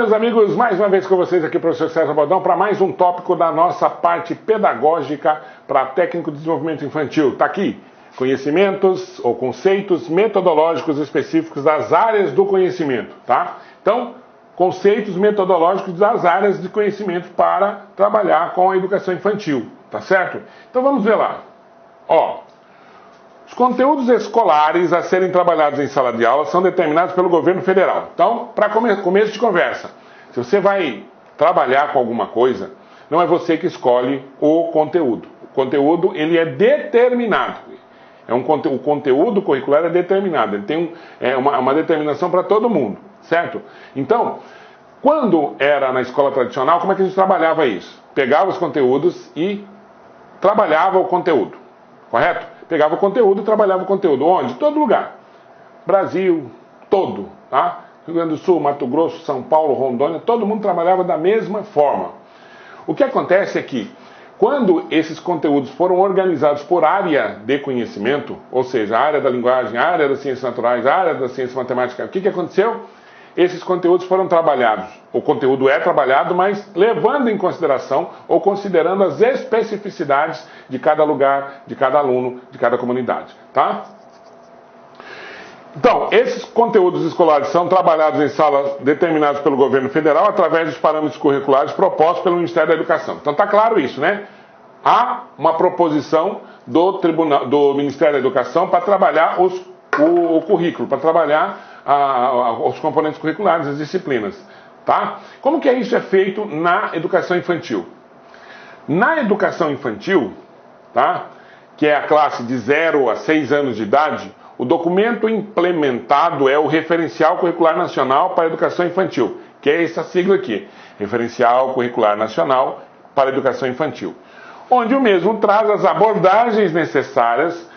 meus amigos, mais uma vez com vocês aqui, professor César Baldão, para mais um tópico da nossa parte pedagógica para técnico de desenvolvimento infantil. Está aqui, conhecimentos ou conceitos metodológicos específicos das áreas do conhecimento, tá? Então, conceitos metodológicos das áreas de conhecimento para trabalhar com a educação infantil, tá certo? Então vamos ver lá. Ó, os conteúdos escolares a serem trabalhados em sala de aula são determinados pelo governo federal. Então, para começo de conversa, se você vai trabalhar com alguma coisa, não é você que escolhe o conteúdo. O conteúdo, ele é determinado. O conteúdo curricular é determinado. Ele tem uma determinação para todo mundo, certo? Então, quando era na escola tradicional, como é que a gente trabalhava isso? Pegava os conteúdos e trabalhava o conteúdo, correto? Pegava o conteúdo e trabalhava o conteúdo. Onde? Todo lugar. Brasil, todo, tá? Rio Grande do Sul, Mato Grosso, São Paulo, Rondônia, todo mundo trabalhava da mesma forma. O que acontece é que, quando esses conteúdos foram organizados por área de conhecimento, ou seja, a área da linguagem, a área das ciências naturais, a área da ciência matemática, o que aconteceu? Esses conteúdos foram trabalhados. O conteúdo é trabalhado, mas levando em consideração ou considerando as especificidades de cada lugar, de cada aluno, de cada comunidade, tá? Então, esses conteúdos escolares são trabalhados em salas determinadas pelo governo federal através dos parâmetros curriculares propostos pelo Ministério da Educação. Então tá claro isso, né? Há uma proposição do Ministério da Educação para trabalhar o currículo, para trabalhar os componentes curriculares, as disciplinas, tá? Como que isso é feito na educação infantil? Na educação infantil, tá? Que é a classe de 0 a 6 anos de idade, o documento implementado é o Referencial Curricular Nacional para a Educação Infantil, que é essa sigla aqui, Referencial Curricular Nacional para a Educação Infantil, onde o mesmo traz as abordagens necessárias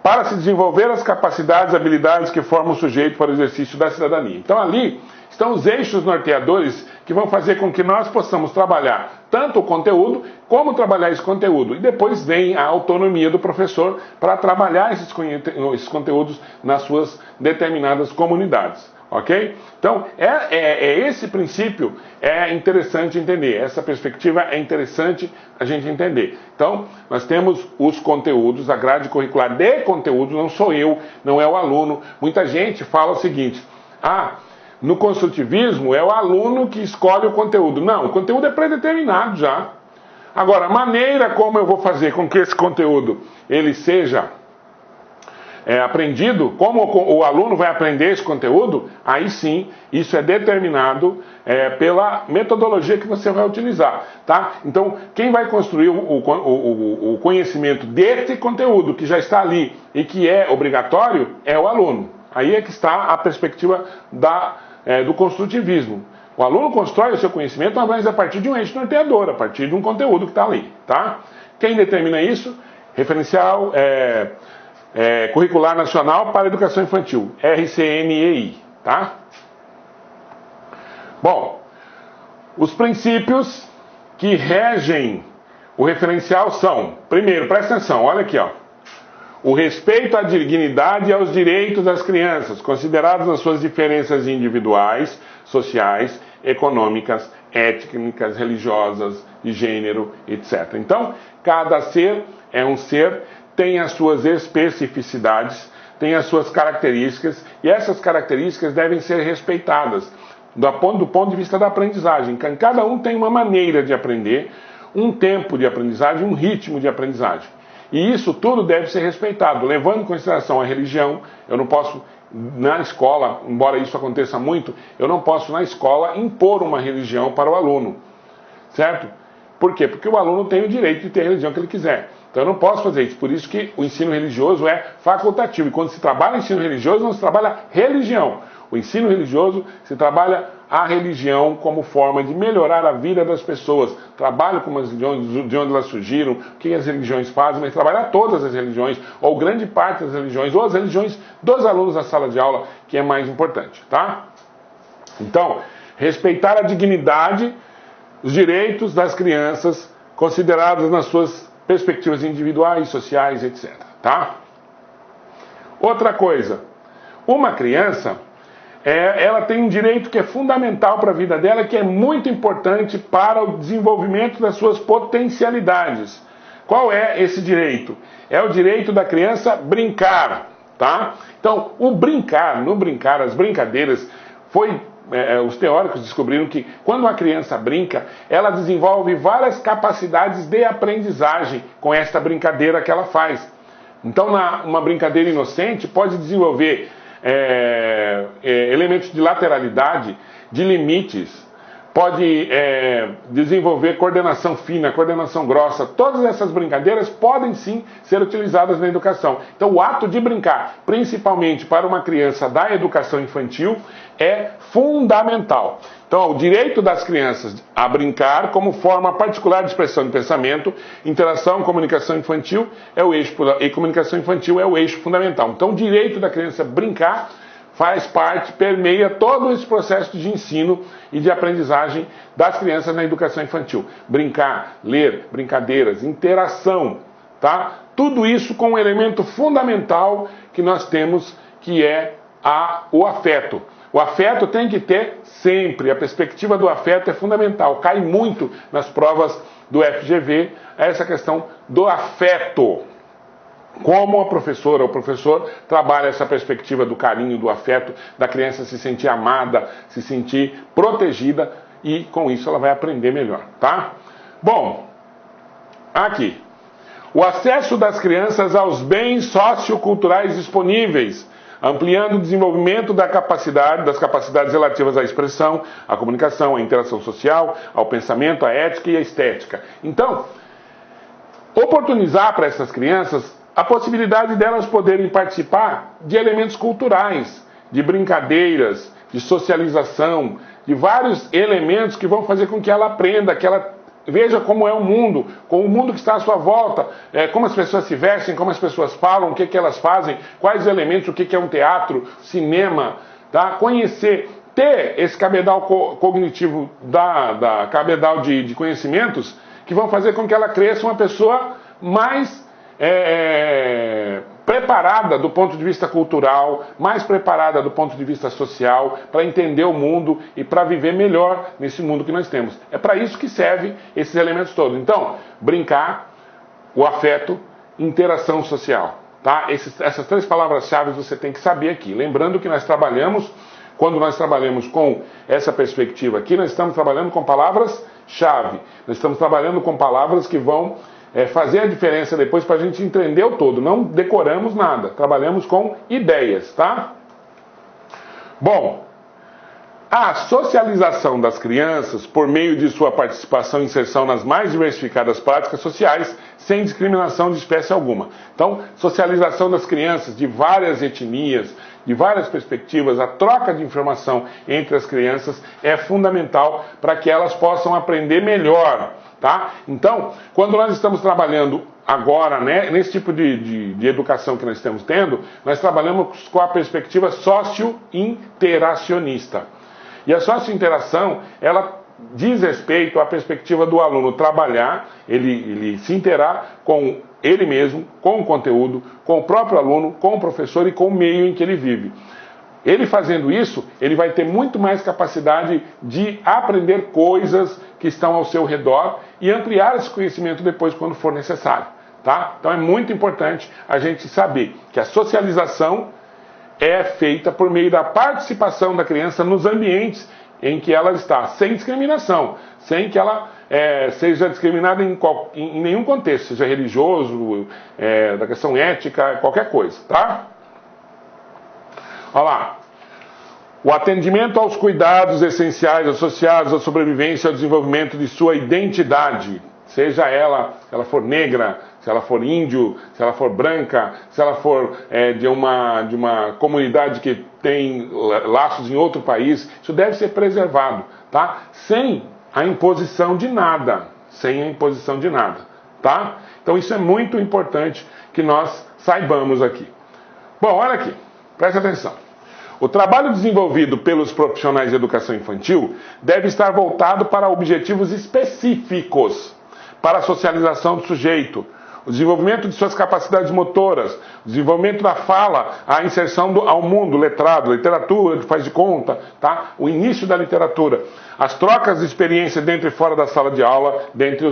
para se desenvolver as capacidades e habilidades que formam o sujeito para o exercício da cidadania. Então ali estão os eixos norteadores que vão fazer com que nós possamos trabalhar tanto o conteúdo, como trabalhar esse conteúdo. E depois vem a autonomia do professor para trabalhar esses conteúdos nas suas determinadas comunidades. Ok? Então, esse princípio é interessante entender, essa perspectiva é interessante a gente entender. Então, nós temos os conteúdos, a grade curricular de conteúdo, não sou eu, não é o aluno. Muita gente fala o seguinte, no construtivismo é o aluno que escolhe o conteúdo. Não, o conteúdo é predeterminado já. Agora, a maneira como eu vou fazer com que esse conteúdo ele seja aprendido, como o aluno vai aprender esse conteúdo, aí sim, isso é determinado pela metodologia que você vai utilizar, tá? Então, quem vai construir o conhecimento desse conteúdo que já está ali e que é obrigatório é o aluno. Aí é que está a perspectiva do construtivismo. O aluno constrói o seu conhecimento, mas a partir de um eixo norteador, a partir de um conteúdo que está ali, tá? Quem determina isso? Referencial Curricular Nacional para a Educação Infantil, RCNEI, tá? Bom, os princípios que regem o referencial são, primeiro, presta atenção, olha aqui, ó, o respeito à dignidade e aos direitos das crianças, considerados nas suas diferenças individuais, sociais, econômicas, étnicas, religiosas, de gênero, etc. Então, cada ser é um ser, tem as suas especificidades, tem as suas características, e essas características devem ser respeitadas do ponto de vista da aprendizagem. Cada um tem uma maneira de aprender, um tempo de aprendizagem, um ritmo de aprendizagem. E isso tudo deve ser respeitado, levando em consideração a religião. Eu não posso, na escola, embora isso aconteça muito, eu não posso, na escola, impor uma religião para o aluno, certo? Por quê? Porque o aluno tem o direito de ter a religião que ele quiser. Então eu não posso fazer isso. Por isso que o ensino religioso é facultativo. E quando se trabalha ensino religioso, não se trabalha religião. O ensino religioso se trabalha a religião como forma de melhorar a vida das pessoas. Trabalho com as religiões, de onde elas surgiram, o que as religiões fazem, mas trabalhar todas as religiões, ou grande parte das religiões, ou as religiões dos alunos na sala de aula, que é mais importante, tá? Então, respeitar a dignidade, os direitos das crianças, considerados nas suas perspectivas individuais, sociais, etc. Tá? Outra coisa, uma criança, ela tem um direito que é fundamental para a vida dela, que é muito importante para o desenvolvimento das suas potencialidades. Qual é esse direito? É o direito da criança brincar, tá? Então, no brincar, as brincadeiras, os teóricos descobriram que quando uma criança brinca, ela desenvolve várias capacidades de aprendizagem com esta brincadeira que ela faz. Então, uma brincadeira inocente pode desenvolver elementos de lateralidade, de limites, pode desenvolver coordenação fina, coordenação grossa. Todas essas brincadeiras podem sim ser utilizadas na educação. Então o ato de brincar, principalmente para uma criança da educação infantil, é fundamental. Então o direito das crianças a brincar como forma particular de expressão de pensamento, interação, comunicação infantil e comunicação infantil é o eixo fundamental. Então o direito da criança brincar faz parte, permeia todo esse processo de ensino e de aprendizagem das crianças na educação infantil. Brincar, ler, brincadeiras, interação, tá? Tudo isso com um elemento fundamental que nós temos, que é o afeto. O afeto tem que ter sempre, a perspectiva do afeto é fundamental. Cai muito nas provas do FGV essa questão do afeto. Como a professora ou o professor trabalha essa perspectiva do carinho, do afeto, da criança se sentir amada, se sentir protegida, e com isso ela vai aprender melhor, tá? Bom, aqui, o acesso das crianças aos bens socioculturais disponíveis, ampliando o desenvolvimento das capacidades relativas à expressão, à comunicação, à interação social, ao pensamento, à ética e à estética. Então, oportunizar para essas crianças a possibilidade delas poderem participar de elementos culturais, de brincadeiras, de socialização, de vários elementos que vão fazer com que ela aprenda, que ela veja como é o mundo, com o mundo que está à sua volta, como as pessoas se vestem, como as pessoas falam, o que elas fazem, quais elementos, o que é um teatro, cinema, tá? Conhecer, ter esse cabedal cognitivo, cabedal de conhecimentos que vão fazer com que ela cresça uma pessoa mais preparada do ponto de vista cultural, mais preparada do ponto de vista social, para entender o mundo e para viver melhor nesse mundo que nós temos. É para isso que servem esses elementos todos. Então, brincar, o afeto, interação social. Tá? Essas três palavras-chave você tem que saber aqui. Lembrando que quando nós trabalhamos com essa perspectiva aqui, nós estamos trabalhando com palavras-chave. Nós estamos trabalhando com palavras que vão fazer a diferença depois para a gente entender o todo. Não decoramos nada, trabalhamos com ideias, tá? Bom, a socialização das crianças por meio de sua participação e inserção nas mais diversificadas práticas sociais, sem discriminação de espécie alguma. Então, socialização das crianças de várias etnias, de várias perspectivas, a troca de informação entre as crianças é fundamental para que elas possam aprender melhor. Tá? Então, quando nós estamos trabalhando agora, né, nesse tipo de educação que nós estamos tendo, nós trabalhamos com a perspectiva socio-interacionista. E a socio-interação, ela diz respeito à perspectiva do aluno trabalhar, ele se interar com ele mesmo, com o conteúdo, com o próprio aluno, com o professor e com o meio em que ele vive. Ele fazendo isso, ele vai ter muito mais capacidade de aprender coisas que estão ao seu redor e ampliar esse conhecimento depois quando for necessário. Tá? Então é muito importante a gente saber que a socialização é feita por meio da participação da criança nos ambientes em que ela está, sem discriminação, sem que ela seja discriminada em nenhum contexto, seja religioso, da questão ética, qualquer coisa. Tá? Olha lá, o atendimento aos cuidados essenciais associados à sobrevivência e ao desenvolvimento de sua identidade, seja ela, se ela for negra, se ela for índio, se ela for branca, se ela for de uma comunidade que tem laços em outro país, isso deve ser preservado, tá? Sem a imposição de nada, tá? Então isso é muito importante que nós saibamos aqui. Bom, olha aqui. Presta atenção. O trabalho desenvolvido pelos profissionais de educação infantil deve estar voltado para objetivos específicos para a socialização do sujeito, o desenvolvimento de suas capacidades motoras, o desenvolvimento da fala, a inserção ao mundo, letrado, literatura, faz de conta, tá? O início da literatura, as trocas de experiência dentro e fora da sala de aula, dentre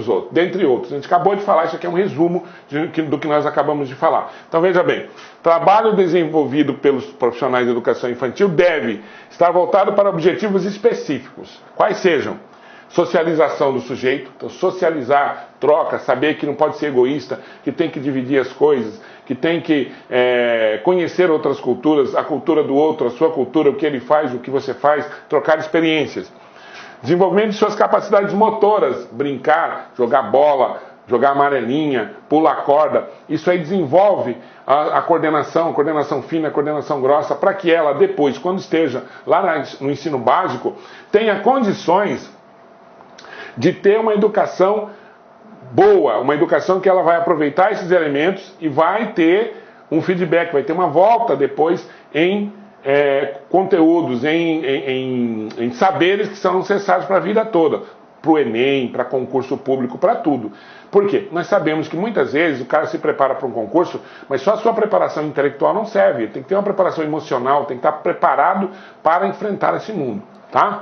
outros. A gente acabou de falar, isso aqui é um resumo do que nós acabamos de falar. Então veja bem, trabalho desenvolvido pelos profissionais de educação infantil deve estar voltado para objetivos específicos, quais sejam: socialização do sujeito, então socializar, troca, saber que não pode ser egoísta, que tem que dividir as coisas, que tem que conhecer outras culturas, a cultura do outro, a sua cultura, o que ele faz, o que você faz, trocar experiências. Desenvolvimento de suas capacidades motoras, brincar, jogar bola, jogar amarelinha, pular corda, isso aí desenvolve a coordenação fina, a coordenação grossa, para que ela depois, quando esteja lá no ensino básico, tenha condições de ter uma educação boa, uma educação que ela vai aproveitar esses elementos e vai ter um feedback, vai ter uma volta depois em conteúdos, em saberes que são necessários para a vida toda, para o Enem, para concurso público, para tudo. Por quê? Nós sabemos que muitas vezes o cara se prepara para um concurso, mas só a sua preparação intelectual não serve, ele tem que ter uma preparação emocional, tem que estar preparado para enfrentar esse mundo, tá?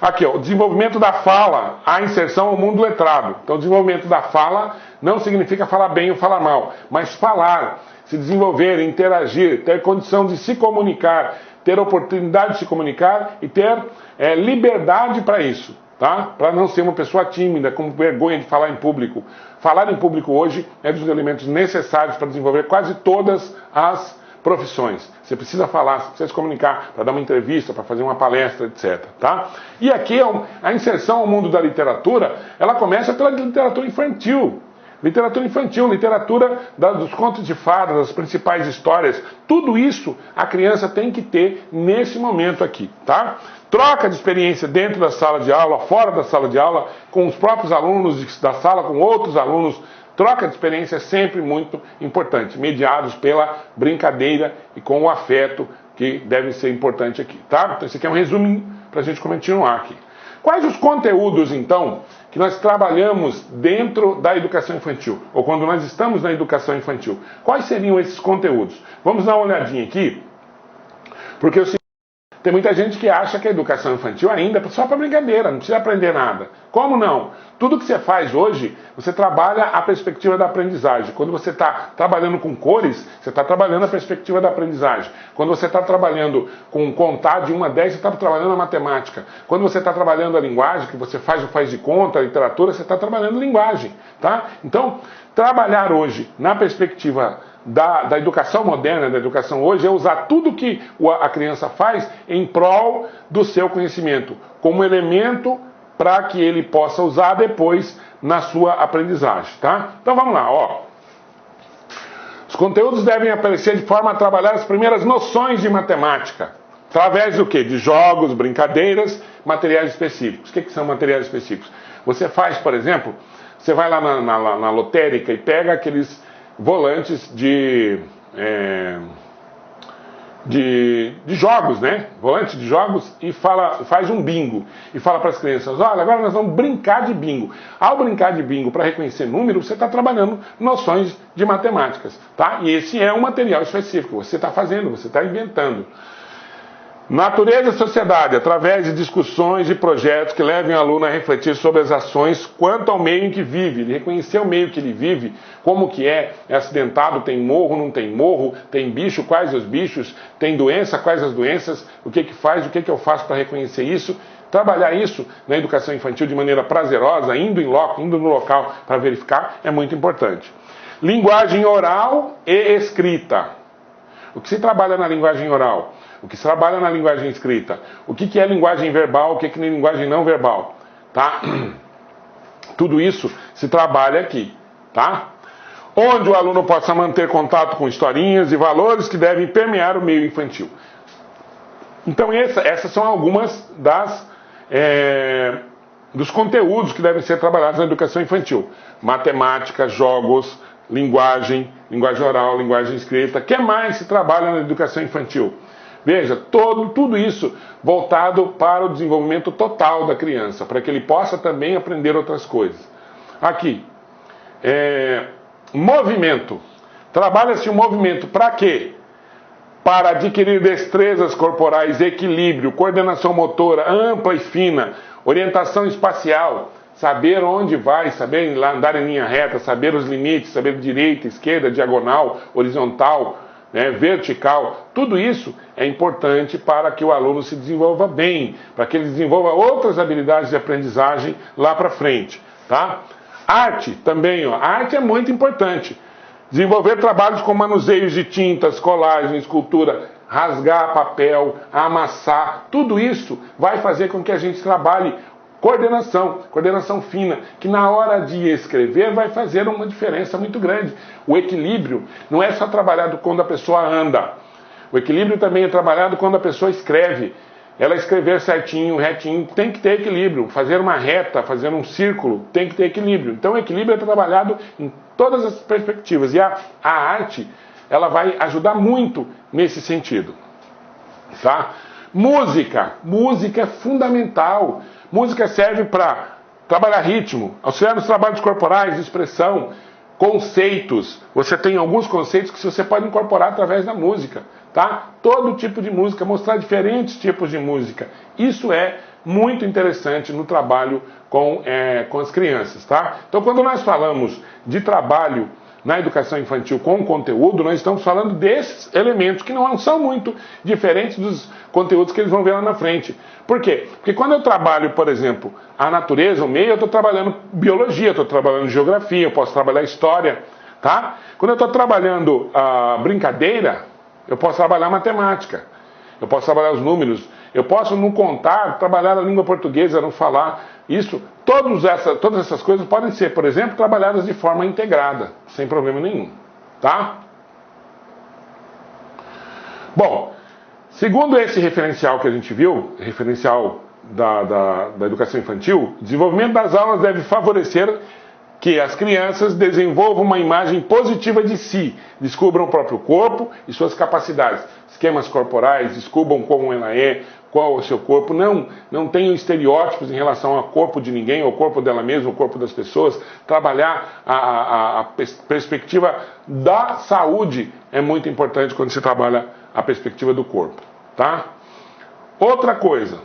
Aqui, ó, o desenvolvimento da fala, a inserção ao mundo letrado. Então, o desenvolvimento da fala não significa falar bem ou falar mal, mas falar, se desenvolver, interagir, ter condição de se comunicar, ter oportunidade de se comunicar e ter liberdade para isso, tá? Para não ser uma pessoa tímida, com vergonha de falar em público. Falar em público hoje é dos elementos necessários para desenvolver quase todas as profissões. Você precisa falar, você precisa se comunicar para dar uma entrevista, para fazer uma palestra, etc. Tá? E aqui a inserção ao mundo da literatura, ela começa pela literatura infantil. Literatura infantil, literatura dos contos de fadas, das principais histórias. Tudo isso a criança tem que ter nesse momento aqui, tá? Troca de experiência dentro da sala de aula, fora da sala de aula, com os próprios alunos da sala, com outros alunos. Troca de experiência é sempre muito importante, mediados pela brincadeira e com o afeto, que deve ser importante aqui, tá? Então esse aqui é um resumo para a gente continuar aqui. Quais os conteúdos, então, que nós trabalhamos dentro da educação infantil, ou quando nós estamos na educação infantil? Quais seriam esses conteúdos? Vamos dar uma olhadinha aqui, porque tem muita gente que acha que a educação infantil ainda é só para brincadeira, não precisa aprender nada. Como não? Tudo que você faz hoje, você trabalha a perspectiva da aprendizagem. Quando você está trabalhando com cores, você está trabalhando a perspectiva da aprendizagem. Quando você está trabalhando com contar de 1 a 10, você está trabalhando a matemática. Quando você está trabalhando a linguagem, que você faz de conta, a literatura, você está trabalhando linguagem. Tá? Então, trabalhar hoje na perspectiva da educação moderna, da educação hoje, é usar tudo que a criança faz em prol do seu conhecimento, como elemento para que ele possa usar depois na sua aprendizagem, tá? Então vamos lá, ó. Os conteúdos devem aparecer de forma a trabalhar as primeiras noções de matemática, através do quê? De jogos, brincadeiras, materiais específicos. O que são materiais específicos? Você faz, por exemplo, você vai lá na lotérica e pega aqueles volantes de jogos, né? Volantes de jogos e faz um bingo. E fala para as crianças, olha, agora nós vamos brincar de bingo. Ao brincar de bingo para reconhecer números, você está trabalhando noções de matemáticas, tá? E esse é um material específico, você está fazendo, você está inventando. Natureza e sociedade, através de discussões e projetos que levem o aluno a refletir sobre as ações quanto ao meio em que vive, ele reconhecer o meio que ele vive, como que é acidentado, tem morro, não tem morro, tem bicho, quais os bichos, tem doença, quais as doenças, o que faz, o que eu faço para reconhecer isso, trabalhar isso na educação infantil de maneira prazerosa, indo em loco, indo no local para verificar, é muito importante. Linguagem oral e escrita. O que se trabalha na linguagem oral? O que se trabalha na linguagem escrita? O que é linguagem verbal? O que é linguagem não verbal? Tá? Tudo isso se trabalha aqui, tá? Onde o aluno possa manter contato com historinhas e valores que devem permear o meio infantil. Então essas são algumas dos conteúdos que devem ser trabalhados na educação infantil. Matemática, jogos, linguagem oral, linguagem escrita. O que mais se trabalha na educação infantil? Veja, tudo isso voltado para o desenvolvimento total da criança, para que ele possa também aprender outras coisas. Aqui, movimento. Trabalha-se o movimento para quê? Para adquirir destrezas corporais, equilíbrio, coordenação motora ampla e fina, orientação espacial, saber onde vai, saber andar em linha reta, saber os limites, saber direita, esquerda, diagonal, horizontal, né, vertical. Tudo isso é importante para que o aluno se desenvolva bem, para que ele desenvolva outras habilidades de aprendizagem lá para frente, tá? Arte também, ó. A arte é muito importante. Desenvolver trabalhos com manuseios de tintas, colagem, escultura, rasgar papel, amassar, tudo isso vai fazer com que a gente trabalhe coordenação fina, que na hora de escrever vai fazer uma diferença muito grande. O equilíbrio não é só trabalhado quando a pessoa anda, o equilíbrio também é trabalhado quando a pessoa escreve. Ela escrever certinho, retinho, tem que ter equilíbrio. Fazer uma reta, fazer um círculo, tem que ter equilíbrio. Então o equilíbrio é trabalhado em todas as perspectivas. E a arte, ela vai ajudar muito nesse sentido. Tá? Música é fundamental. Música serve para trabalhar ritmo, auxiliar nos trabalhos corporais, de expressão, conceitos. Você tem alguns conceitos que você pode incorporar através da música. Tá? Todo tipo de música, mostrar diferentes tipos de música. Isso é muito interessante no trabalho com as crianças. Tá? Então, quando nós falamos de trabalho na educação infantil com conteúdo, nós estamos falando desses elementos que não são muito diferentes dos conteúdos que eles vão ver lá na frente. Por quê? Porque quando eu trabalho, por exemplo, a natureza, o meio, eu estou trabalhando biologia, estou trabalhando geografia, eu posso trabalhar história. Tá? Quando eu estou trabalhando a brincadeira, eu posso trabalhar matemática, eu posso trabalhar os números, eu posso, no contar, trabalhar a língua portuguesa, no falar. Isso, todas essas coisas podem ser, por exemplo, trabalhadas de forma integrada, sem problema nenhum. Tá? Bom, segundo esse referencial que a gente viu, referencial da educação infantil, o desenvolvimento das aulas deve favorecer que as crianças desenvolvam uma imagem positiva de si, descubram o próprio corpo e suas capacidades, esquemas corporais, descubram como ela é, qual é o seu corpo, não tenham estereótipos em relação ao corpo de ninguém, ao corpo dela mesma, ao corpo das pessoas. Trabalhar a perspectiva da saúde é muito importante quando se trabalha a perspectiva do corpo, tá? Outra coisa,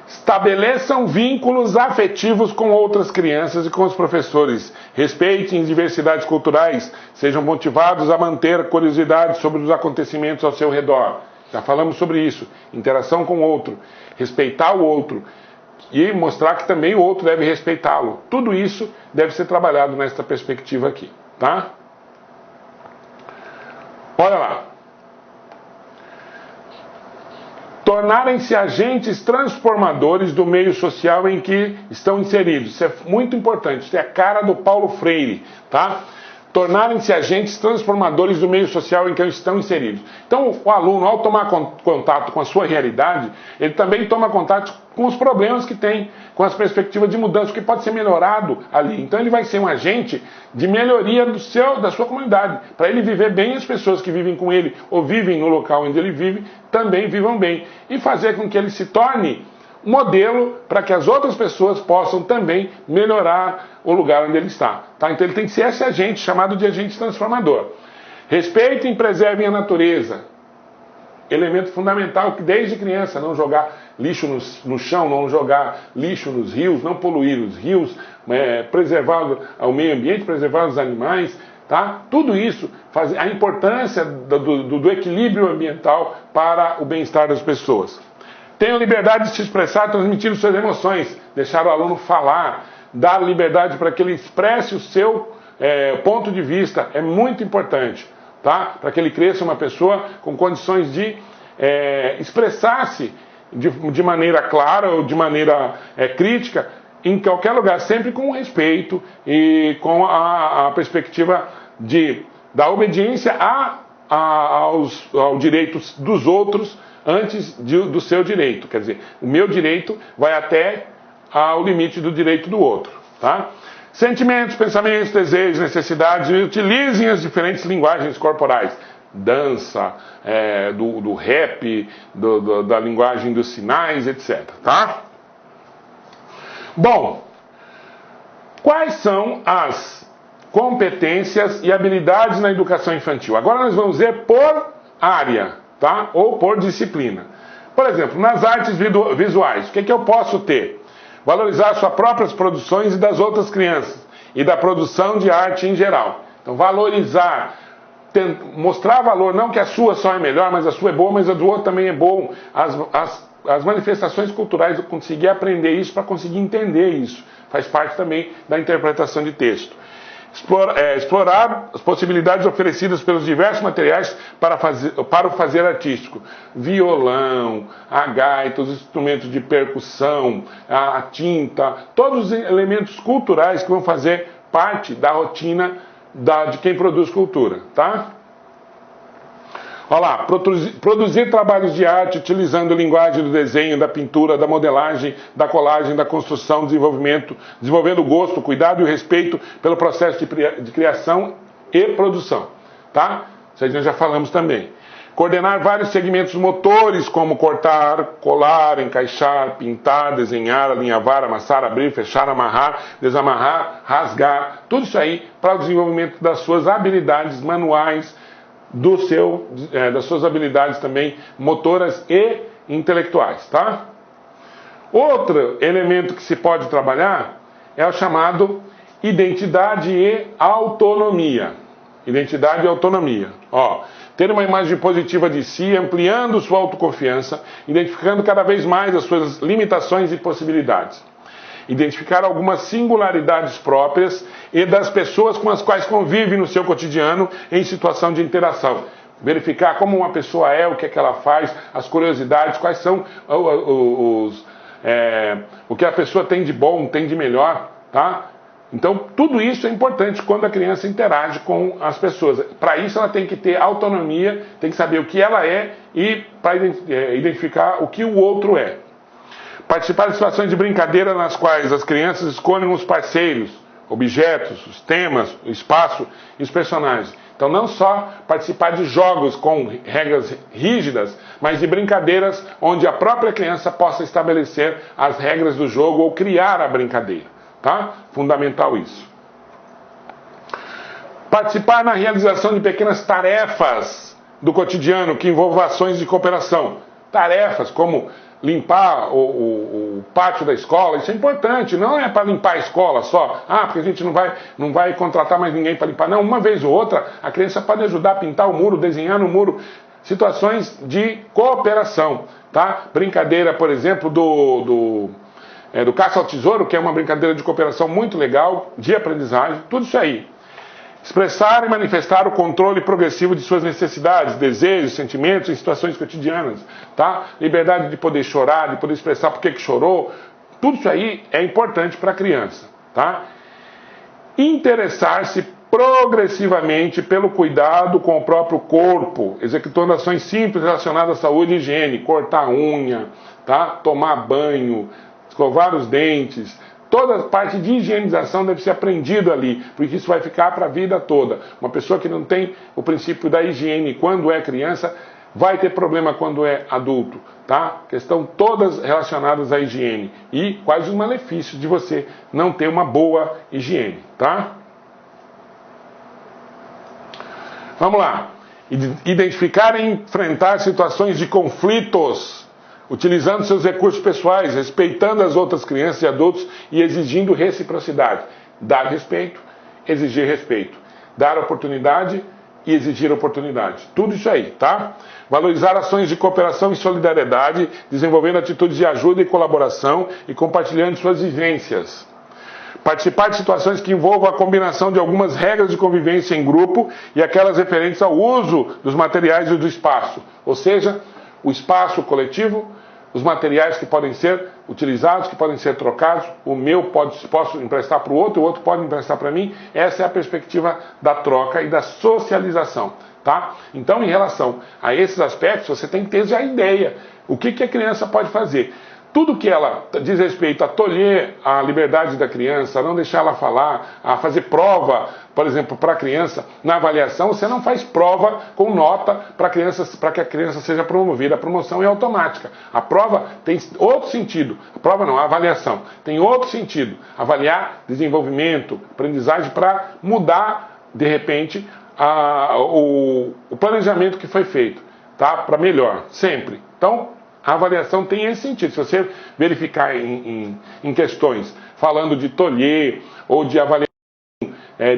estabeleçam vínculos afetivos com outras crianças e com os professores. Respeitem diversidades culturais. Sejam motivados a manter curiosidade sobre os acontecimentos ao seu redor. Já falamos sobre isso. Interação com o outro. Respeitar o outro. E mostrar que também o outro deve respeitá-lo. Tudo isso deve ser trabalhado nesta perspectiva aqui. Tá? Olha lá. Tornarem-se agentes transformadores do meio social em que estão inseridos. Isso é muito importante. Isso é a cara do Paulo Freire, tá? Tornarem-se agentes transformadores do meio social em que estão inseridos. Então, o aluno, ao tomar contato com a sua realidade, ele também toma contato com os problemas que tem, com as perspectivas de mudança, que pode ser melhorado ali. Então, ele vai ser um agente de melhoria da sua comunidade, para ele viver bem, as pessoas que vivem com ele ou vivem no local onde ele vive também vivam bem, e fazer com que ele se torne modelo para que as outras pessoas possam também melhorar o lugar onde ele está. Tá? Então ele tem que ser esse agente, chamado de agente transformador. Respeitem e preservem a natureza. Elemento fundamental que desde criança, não jogar lixo no chão, não jogar lixo nos rios, não poluir os rios, preservar o meio ambiente, preservar os animais. Tá? Tudo isso, a importância do equilíbrio ambiental para o bem-estar das pessoas. Tenham liberdade de se expressar, transmitindo suas emoções, deixar o aluno falar, dar liberdade para que ele expresse o seu ponto de vista, é muito importante, tá? Para que ele cresça uma pessoa com condições de expressar-se de maneira clara ou de maneira crítica, em qualquer lugar, sempre com respeito e com a perspectiva da obediência aos direitos dos outros antes do seu direito. Quer dizer, o meu direito vai até ao limite do direito do outro. Tá? Sentimentos, pensamentos, desejos, necessidades, utilizem as diferentes linguagens corporais. Dança, do rap, da linguagem dos sinais, etc. Tá? Bom, quais são as competências e habilidades na educação infantil. Agora nós vamos ver por área, tá? Ou por disciplina. Por exemplo, nas artes visuais, o que eu posso ter? Valorizar suas próprias produções e das outras crianças, e da produção de arte em geral. Então, valorizar, mostrar valor, não que a sua só é melhor, mas a sua é boa, mas a do outro também é bom. As manifestações culturais, eu conseguir aprender isso para conseguir entender isso. Faz parte também da interpretação de texto. Explorar as possibilidades oferecidas pelos diversos materiais para o fazer artístico. Violão, a gaita, os instrumentos de percussão, a tinta, todos os elementos culturais que vão fazer parte da rotina de quem produz cultura, tá? Olha lá, produzir trabalhos de arte utilizando a linguagem do desenho, da pintura, da modelagem, da colagem, da construção, desenvolvendo o gosto, o cuidado e o respeito pelo processo de criação e produção, tá? Isso aí nós já falamos também. Coordenar vários segmentos motores, como cortar, colar, encaixar, pintar, desenhar, alinhavar, amassar, abrir, fechar, amarrar, desamarrar, rasgar, tudo isso aí para o desenvolvimento das suas habilidades manuais, das suas habilidades também motoras e intelectuais, tá? Outro elemento que se pode trabalhar é o chamado identidade e autonomia. Identidade e autonomia. Ó, ter uma imagem positiva de si, ampliando sua autoconfiança, identificando cada vez mais as suas limitações e possibilidades. Identificar algumas singularidades próprias e das pessoas com as quais convive no seu cotidiano em situação de interação. Verificar como uma pessoa é, o que é que ela faz, as curiosidades, quais são o que a pessoa tem de bom, tem de melhor, tá? Então, tudo isso é importante quando a criança interage com as pessoas. Para isso, ela tem que ter autonomia, tem que saber o que ela é e para identificar o que o outro é. Participar de situações de brincadeira nas quais as crianças escolhem os parceiros, objetos, os temas, o espaço e os personagens. Então, não só participar de jogos com regras rígidas, mas de brincadeiras onde a própria criança possa estabelecer as regras do jogo ou criar a brincadeira. Tá? Fundamental isso. Participar na realização de pequenas tarefas do cotidiano que envolvam ações de cooperação. Tarefas como limpar o pátio da escola, isso é importante, não é para limpar a escola só, porque a gente não vai contratar mais ninguém para limpar, não, uma vez ou outra a criança pode ajudar a pintar o muro, desenhar no muro, situações de cooperação, tá? Brincadeira, por exemplo, do caça ao tesouro, que é uma brincadeira de cooperação muito legal, de aprendizagem, tudo isso aí. Expressar e manifestar o controle progressivo de suas necessidades, desejos, sentimentos em situações cotidianas, tá? Liberdade de poder chorar, de poder expressar por que chorou, tudo isso aí é importante para a criança, tá? Interessar-se progressivamente pelo cuidado com o próprio corpo, executando ações simples relacionadas à saúde e higiene, cortar a unha, tá? Tomar banho, escovar os dentes. Toda a parte de higienização deve ser aprendida ali, porque isso vai ficar para a vida toda. Uma pessoa que não tem o princípio da higiene quando é criança, vai ter problema quando é adulto, tá? Questão todas relacionadas à higiene. E quais os malefícios de você não ter uma boa higiene, tá? Vamos lá. Identificar e enfrentar situações de conflitos, utilizando seus recursos pessoais, respeitando as outras crianças e adultos e exigindo reciprocidade. Dar respeito, exigir respeito. Dar oportunidade e exigir oportunidade. Tudo isso aí, tá? Valorizar ações de cooperação e solidariedade, desenvolvendo atitudes de ajuda e colaboração e compartilhando suas vivências. Participar de situações que envolvam a combinação de algumas regras de convivência em grupo e aquelas referentes ao uso dos materiais e do espaço. Ou seja, o espaço coletivo, os materiais que podem ser utilizados, que podem ser trocados, o meu posso emprestar para o outro pode emprestar para mim. Essa é a perspectiva da troca e da socialização, tá? Então, em relação a esses aspectos, você tem que ter já a ideia. O que a criança pode fazer? tudo que ela diz respeito a tolher a liberdade da criança, a não deixar ela falar, a fazer prova, por exemplo, para a criança, na avaliação, você não faz prova com nota para que a criança seja promovida. A promoção é automática. A prova tem outro sentido. A prova não, a avaliação tem outro sentido. Avaliar desenvolvimento, aprendizagem para mudar, de repente, o planejamento que foi feito, tá? Para melhor, sempre. Então, a avaliação tem esse sentido. Se você verificar em questões falando de tolher ou de avaliação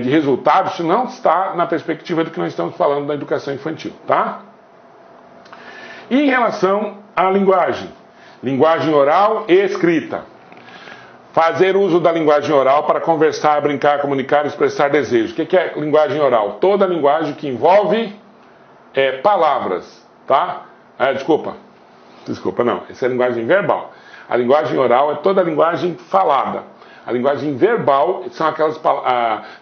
de resultados, isso não está na perspectiva do que nós estamos falando da educação infantil, tá? E em relação à linguagem oral e escrita. Fazer uso da linguagem oral para conversar, brincar, comunicar e expressar desejos. O que é linguagem oral? Toda linguagem que envolve palavras, tá? Desculpa, não. Essa é a linguagem verbal. A linguagem oral é toda a linguagem falada. A linguagem verbal são aquelas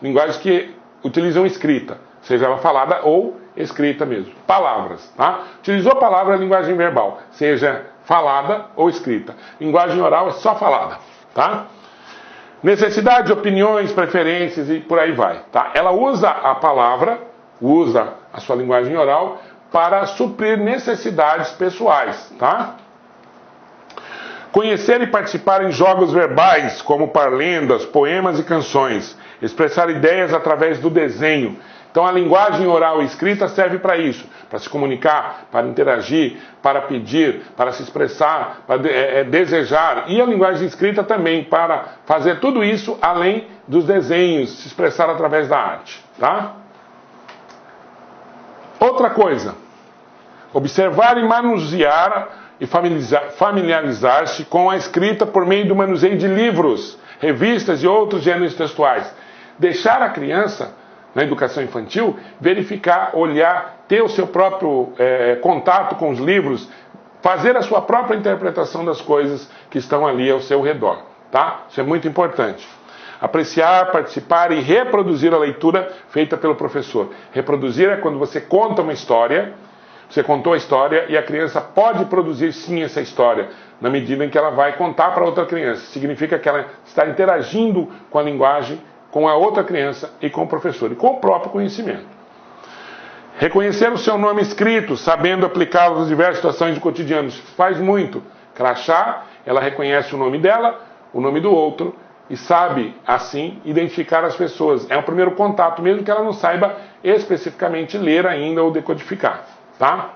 linguagens que utilizam escrita, seja ela falada ou escrita mesmo. Palavras, tá? Utilizou palavra é linguagem verbal, seja falada ou escrita. Linguagem oral é só falada, tá? Necessidades, opiniões, preferências e por aí vai, tá? Ela usa a palavra, usa a sua linguagem oral para suprir necessidades pessoais, tá? Conhecer e participar em jogos verbais, como parlendas, poemas e canções. Expressar ideias através do desenho. Então a linguagem oral e escrita serve para isso, para se comunicar, para interagir, para pedir, para se expressar, para desejar. E a linguagem escrita também, para fazer tudo isso além dos desenhos, se expressar através da arte, tá? Outra coisa, observar e manusear e familiarizar-se com a escrita por meio do manuseio de livros, revistas e outros gêneros textuais. Deixar a criança, na educação infantil, verificar, olhar, ter o seu próprio contato com os livros, fazer a sua própria interpretação das coisas que estão ali ao seu redor, tá? Isso é muito importante. Apreciar, participar e reproduzir a leitura feita pelo professor. Reproduzir é quando você conta uma história. Você contou a história e a criança pode produzir sim essa história, na medida em que ela vai contar para outra criança. Significa que ela está interagindo com a linguagem, com a outra criança e com o professor, e com o próprio conhecimento. Reconhecer o seu nome escrito, sabendo aplicá-lo nas diversas situações do cotidiano. Isso faz muito. Crachá, ela reconhece o nome dela, o nome do outro, e sabe, assim, identificar as pessoas. É o primeiro contato, mesmo que ela não saiba especificamente ler ainda ou decodificar. Tá?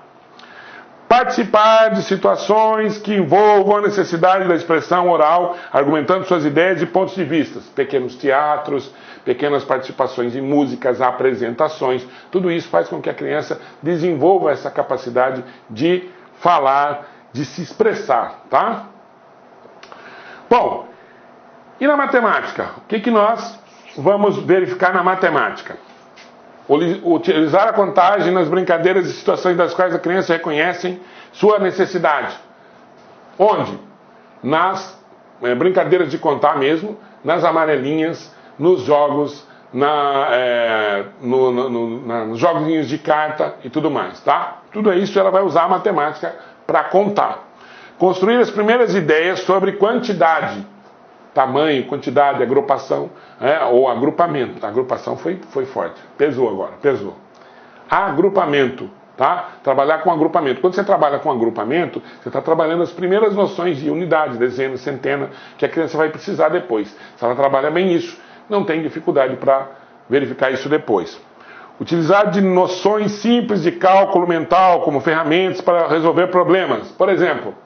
Participar de situações que envolvam a necessidade da expressão oral, argumentando suas ideias e pontos de vista. Pequenos teatros, pequenas participações em músicas, apresentações. Tudo isso faz com que a criança desenvolva essa capacidade de falar, de se expressar. Tá? Bom, e na matemática? O que nós vamos verificar na matemática? Utilizar a contagem nas brincadeiras e situações das quais a criança reconhece sua necessidade. Onde? Nas brincadeiras de contar mesmo, nas amarelinhas, nos jogos, nos joguinhos de carta e tudo mais, tá? Tudo isso ela vai usar a matemática para contar. Construir as primeiras ideias sobre quantidade, tamanho, quantidade, agrupação, ou agrupamento. A agrupação foi forte. Pesou agora, pesou. Agrupamento, tá? Trabalhar com agrupamento. Quando você trabalha com agrupamento, você está trabalhando as primeiras noções de unidade, dezena, centena, que a criança vai precisar depois. Se ela trabalha bem isso, não tem dificuldade para verificar isso depois. Utilizar de noções simples de cálculo mental como ferramentas para resolver problemas. Por exemplo,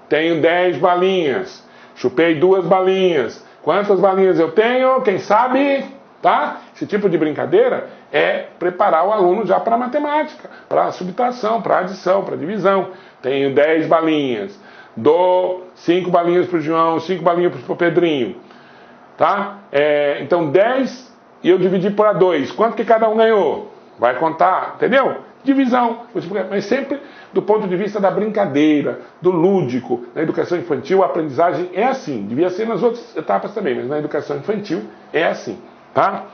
tenho 10 balinhas. Chupei 2 balinhas. Quantas balinhas eu tenho? Quem sabe? Tá? Esse tipo de brincadeira é preparar o aluno já para a matemática, para a subtração, para a adição, para a divisão. Tenho 10 balinhas. Dou 5 balinhas para o João, 5 balinhas para o Pedrinho. Tá? Então 10 e eu dividi por 2. Quanto que cada um ganhou? Vai contar, entendeu? Divisão, mas sempre do ponto de vista da brincadeira, do lúdico. Na educação infantil a aprendizagem é assim, devia ser nas outras etapas também, mas na educação infantil é assim, tá?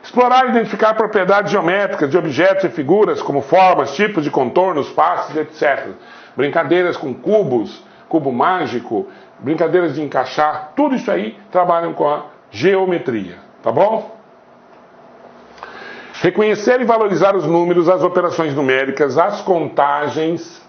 Explorar e identificar propriedades geométricas de objetos e figuras, como formas, tipos de contornos, faces, etc. Brincadeiras com cubos, cubo mágico, brincadeiras de encaixar, tudo isso aí trabalham com a geometria, tá bom? Reconhecer e valorizar os números, as operações numéricas, as contagens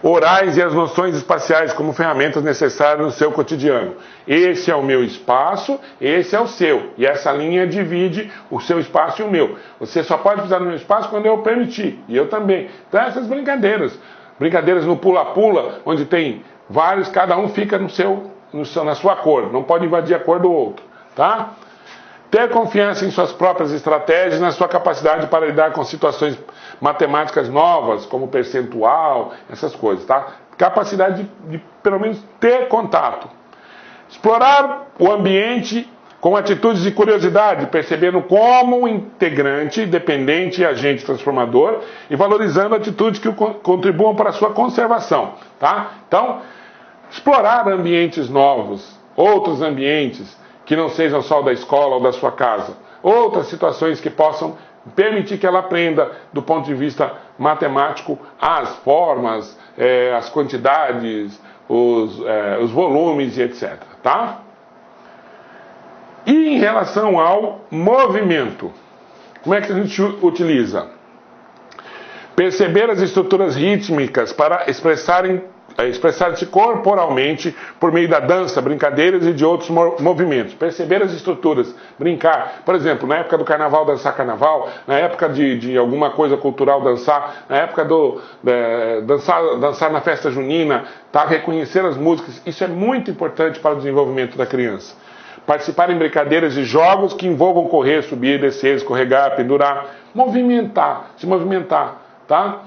orais e as noções espaciais como ferramentas necessárias no seu cotidiano. Esse é o meu espaço, esse é o seu. E essa linha divide o seu espaço e o meu. Você só pode pisar no meu espaço quando eu permitir. E eu também. Então essas brincadeiras. Brincadeiras no pula-pula, onde tem vários, cada um fica na sua cor. Não pode invadir a cor do outro. Tá? Ter confiança em suas próprias estratégias, na sua capacidade para lidar com situações matemáticas novas, como percentual, essas coisas, tá? Capacidade de pelo menos ter contato. Explorar o ambiente com atitudes de curiosidade, percebendo como integrante, dependente e agente transformador e valorizando atitudes que contribuam para a sua conservação, tá? Então, explorar ambientes novos, outros ambientes, que não sejam só o da escola ou da sua casa. Outras situações que possam permitir que ela aprenda, do ponto de vista matemático, as formas, as quantidades, os volumes e etc. Tá? E em relação ao movimento, como é que a gente utiliza? Perceber as estruturas rítmicas para expressar-se corporalmente por meio da dança, brincadeiras e de outros movimentos. Perceber as estruturas, brincar. Por exemplo, na época do carnaval, dançar carnaval, na época de alguma coisa cultural, dançar, na época dançar na festa junina, tá? Reconhecer as músicas. Isso é muito importante para o desenvolvimento da criança. Participar em brincadeiras e jogos que envolvam correr, subir, descer, escorregar, pendurar. Se movimentar, tá?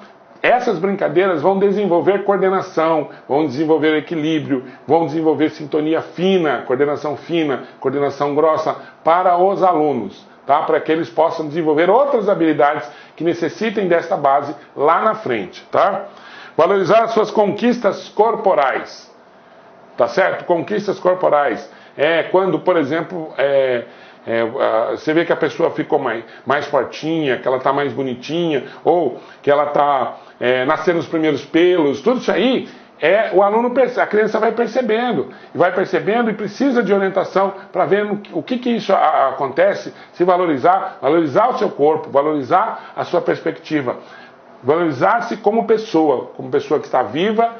Essas brincadeiras vão desenvolver coordenação, vão desenvolver equilíbrio, vão desenvolver sintonia fina, coordenação grossa para os alunos, tá? Para que eles possam desenvolver outras habilidades que necessitem desta base lá na frente, tá? Valorizar as suas conquistas corporais, tá certo? Conquistas corporais é quando, por exemplo, você vê que a pessoa ficou mais fortinha, que ela está mais bonitinha, ou que ela está nascendo os primeiros pelos, tudo isso aí a criança vai percebendo e precisa de orientação para ver o que isso acontece, se valorizar o seu corpo, valorizar a sua perspectiva, valorizar-se como pessoa que está viva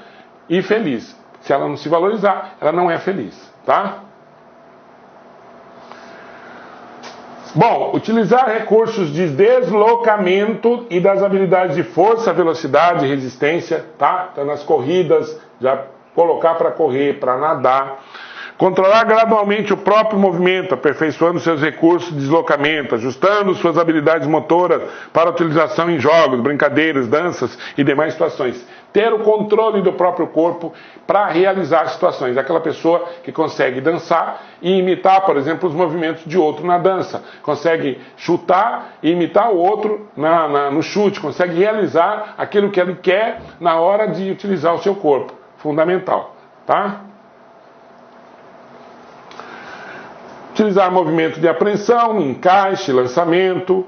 e feliz. Se ela não se valorizar, ela não é feliz, tá? Bom, utilizar recursos de deslocamento e das habilidades de força, velocidade e resistência, tá? Então, nas corridas, já colocar para correr, para nadar. Controlar gradualmente o próprio movimento, aperfeiçoando seus recursos de deslocamento, ajustando suas habilidades motoras para utilização em jogos, brincadeiras, danças e demais situações. Ter o controle do próprio corpo para realizar situações. Aquela pessoa que consegue dançar e imitar, por exemplo, os movimentos de outro na dança. Consegue chutar e imitar o outro no chute. Consegue realizar aquilo que ele quer na hora de utilizar o seu corpo. Fundamental, tá? Utilizar movimento de apreensão, encaixe, lançamento.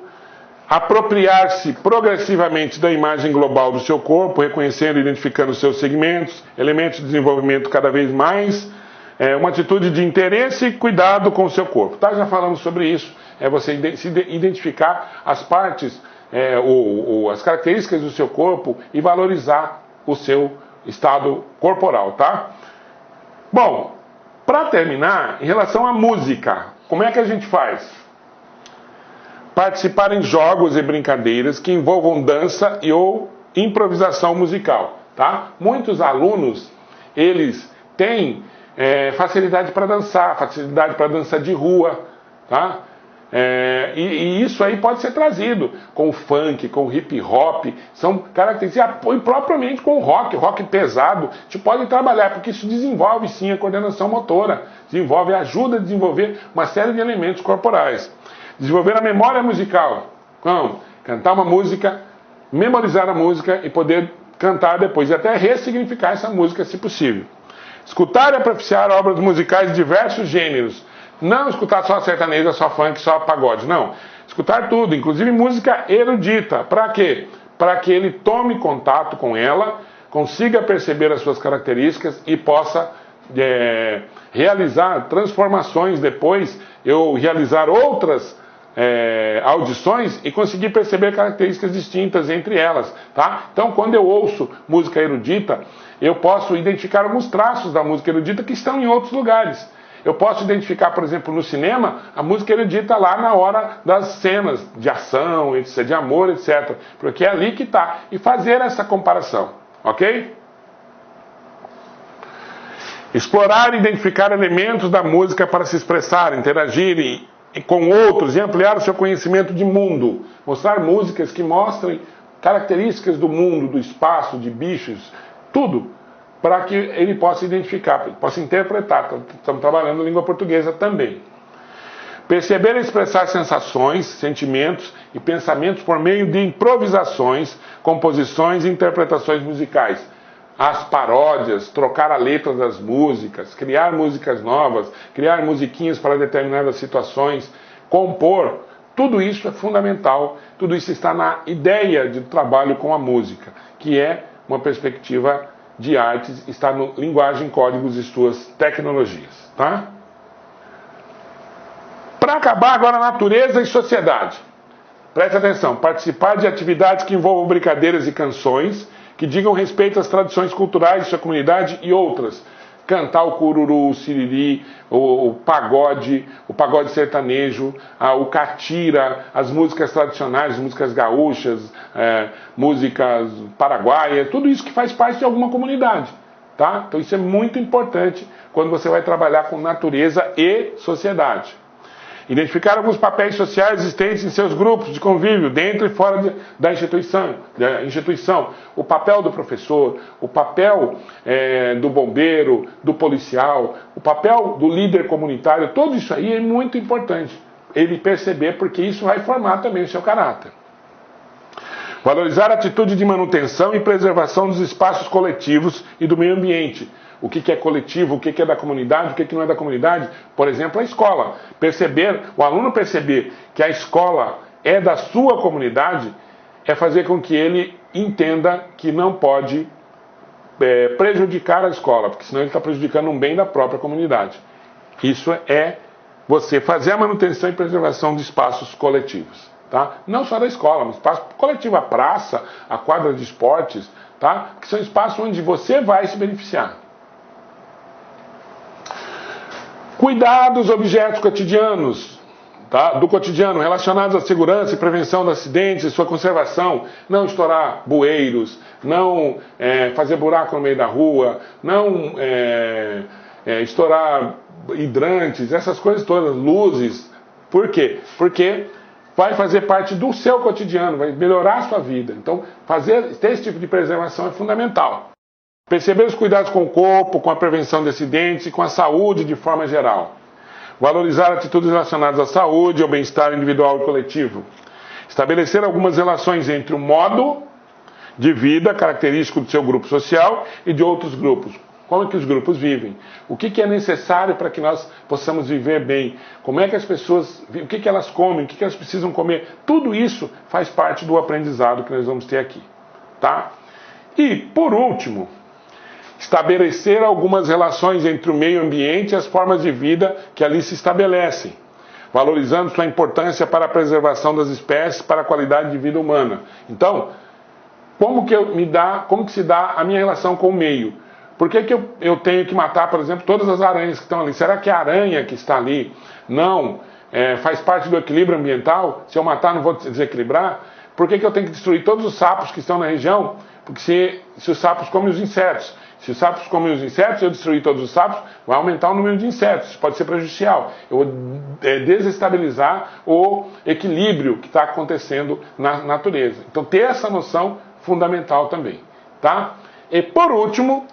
Apropriar-se progressivamente da imagem global do seu corpo, reconhecendo e identificando os seus segmentos, elementos de desenvolvimento cada vez mais, uma atitude de interesse e cuidado com o seu corpo. Tá? Já falamos sobre isso, você identificar as partes, as características do seu corpo e valorizar o seu estado corporal, tá? Bom, para terminar, em relação à música, como é que a gente faz? Participar em jogos e brincadeiras que envolvam dança ou improvisação musical, tá? Muitos alunos, eles têm facilidade para dança de rua, tá? E isso aí pode ser trazido com o funk, com o hip hop, são características, e propriamente com o rock pesado, a gente pode trabalhar, porque isso desenvolve sim a coordenação motora, ajuda a desenvolver uma série de elementos corporais. Desenvolver a memória musical. Então, cantar uma música, memorizar a música e poder cantar depois. E até ressignificar essa música, se possível. Escutar e apreciar obras musicais de diversos gêneros. Não escutar só sertaneja, só funk, só pagode. Não. Escutar tudo, inclusive música erudita. Para quê? Para que ele tome contato com ela, consiga perceber as suas características e possa realizar transformações depois, eu realizar outras audições e conseguir perceber características distintas entre elas, tá? Então, quando eu ouço música erudita, eu posso identificar alguns traços da música erudita que estão em outros lugares. Eu posso identificar, por exemplo, no cinema, a música erudita lá na hora das cenas de ação, de amor, etc. Porque é ali que está. E fazer essa comparação, ok? Explorar e identificar elementos da música para se expressar, interagir com outros e ampliar o seu conhecimento de mundo. Mostrar músicas que mostrem características do mundo, do espaço, de bichos, tudo, para que ele possa identificar, possa interpretar. Estamos trabalhando língua portuguesa também. Perceber e expressar sensações, sentimentos e pensamentos por meio de improvisações, composições e interpretações musicais. As paródias, trocar a letra das músicas, criar músicas novas, criar musiquinhas para determinadas situações, compor, tudo isso é fundamental, tudo isso está na ideia de trabalho com a música, que é uma perspectiva de artes, está no Linguagem, Códigos e suas tecnologias, tá? Para acabar agora, natureza e sociedade. Preste atenção, participar de atividades que envolvam brincadeiras e canções, que digam respeito às tradições culturais de sua comunidade e outras. Cantar o cururu, o siriri, o pagode sertanejo, o catira, as músicas tradicionais, músicas gaúchas, músicas paraguaias, tudo isso que faz parte de alguma comunidade. Tá? Então isso é muito importante quando você vai trabalhar com natureza e sociedade. Identificar alguns papéis sociais existentes em seus grupos de convívio, dentro e fora da instituição. O papel do professor, o papel do bombeiro, do policial, o papel do líder comunitário, tudo isso aí é muito importante. Ele perceber, porque isso vai formar também o seu caráter. Valorizar a atitude de manutenção e preservação dos espaços coletivos e do meio ambiente. O que é coletivo, o que é da comunidade, o que não é da comunidade. Por exemplo, a escola. O aluno perceber que a escola é da sua comunidade, é fazer com que ele entenda que não pode prejudicar a escola, porque senão ele está prejudicando um bem da própria comunidade. Isso é você fazer a manutenção e preservação de espaços coletivos. Tá? Não só da escola, mas espaço coletivo, a praça, a quadra de esportes, tá? Que são espaços onde você vai se beneficiar. Cuidar dos objetos cotidianos, tá? Do cotidiano, relacionados à segurança e prevenção de acidentes e sua conservação. Não estourar bueiros, não fazer buraco no meio da rua, não estourar hidrantes, essas coisas todas, luzes. Por quê? Porque vai fazer parte do seu cotidiano, vai melhorar a sua vida. Então, ter esse tipo de preservação é fundamental. Perceber os cuidados com o corpo, com a prevenção de acidentes e com a saúde de forma geral. Valorizar atitudes relacionadas à saúde, ao bem-estar individual e coletivo. Estabelecer algumas relações entre o modo de vida característico do seu grupo social e de outros grupos. Como é que os grupos vivem? O que é necessário para que nós possamos viver bem? Como é que as pessoas, o que elas comem, o que elas precisam comer? Tudo isso faz parte do aprendizado que nós vamos ter aqui. Tá? E, por último, estabelecer algumas relações entre o meio ambiente e as formas de vida que ali se estabelecem, valorizando sua importância para a preservação das espécies, para a qualidade de vida humana. Então, como que se dá a minha relação com o meio? Por que eu tenho que matar, por exemplo, todas as aranhas que estão ali? Será que a aranha que está ali não faz parte do equilíbrio ambiental? Se eu matar, não vou desequilibrar? Por que eu tenho que destruir todos os sapos que estão na região? Porque se os sapos comem os insetos. Se os sapos comem os insetos, eu destruir todos os sapos, vai aumentar o número de insetos. Isso pode ser prejudicial. Eu vou desestabilizar o equilíbrio que está acontecendo na natureza. Então, ter essa noção fundamental também. Tá? E, por último,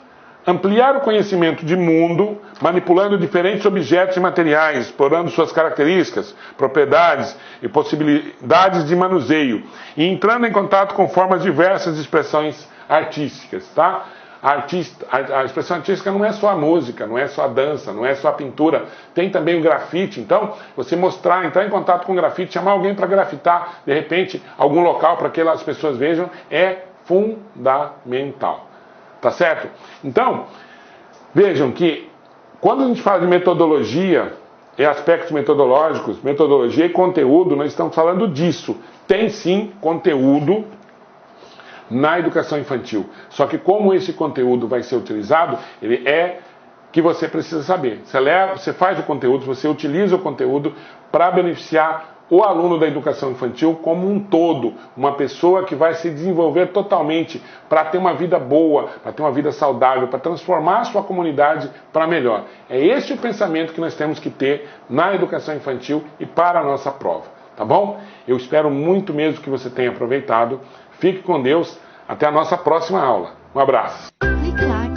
ampliar o conhecimento de mundo, manipulando diferentes objetos e materiais, explorando suas características, propriedades e possibilidades de manuseio, e entrando em contato com formas diversas de expressões artísticas. Tá? A expressão artística não é só a música, não é só a dança, não é só a pintura, tem também o grafite. Então, você entrar em contato com o grafite, chamar alguém para grafitar, de repente, algum local para que as pessoas vejam, é fundamental. Tá certo? Então, vejam que Quando a gente fala de metodologia e aspectos metodológicos, metodologia e conteúdo, nós estamos falando disso. Tem sim conteúdo na educação infantil. Só que como esse conteúdo vai ser utilizado, ele é que você precisa saber. Você faz o conteúdo, você utiliza o conteúdo para beneficiar o aluno da educação infantil como um todo, uma pessoa que vai se desenvolver totalmente para ter uma vida boa, para ter uma vida saudável, para transformar a sua comunidade para melhor. É esse o pensamento que nós temos que ter na educação infantil e para a nossa prova, tá bom? Eu espero muito mesmo que você tenha aproveitado. Fique com Deus. Até a nossa próxima aula. Um abraço. Clique lá